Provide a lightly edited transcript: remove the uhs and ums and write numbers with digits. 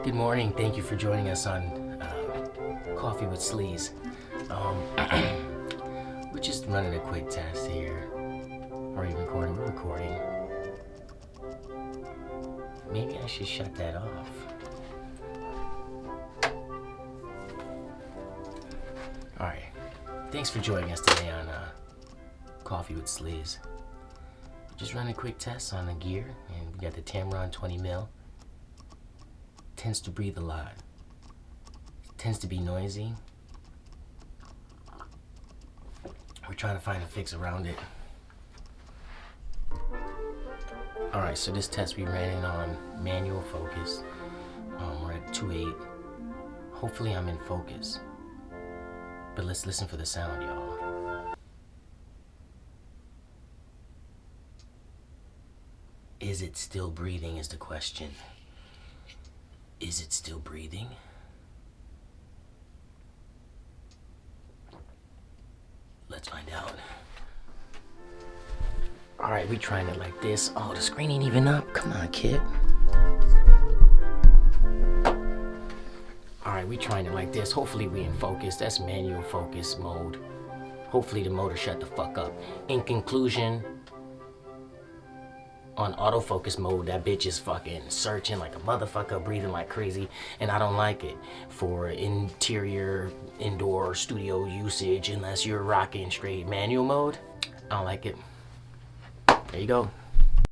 Good morning. Thank you for joining us on Coffee with Sleeze. We're just running a quick test here. Are you recording? We're recording. Maybe I should shut that off. Alright. Thanks for joining us today on Coffee with Sleeze. Just running a quick test on the gear, and we got the Tamron 20mm. Tends to breathe a lot. Tends to be noisy. We're trying to find a fix around it. Alright, so this test we ran it on manual focus. We're at 2.8. Hopefully I'm in focus. But let's listen for the sound, y'all. Is it still breathing is the question. Is it still breathing? Let's find out. Alright, we trying it like this. Oh, the screen ain't even up. Come on, kid. Alright, we trying it like this. Hopefully we in focus. That's manual focus mode. Hopefully the motor shut the fuck up. In conclusion, on autofocus mode, that bitch is fucking searching like a motherfucker, breathing like crazy, and I don't like it for interior, indoor, studio usage unless you're rocking straight manual mode. I don't like it. There you go.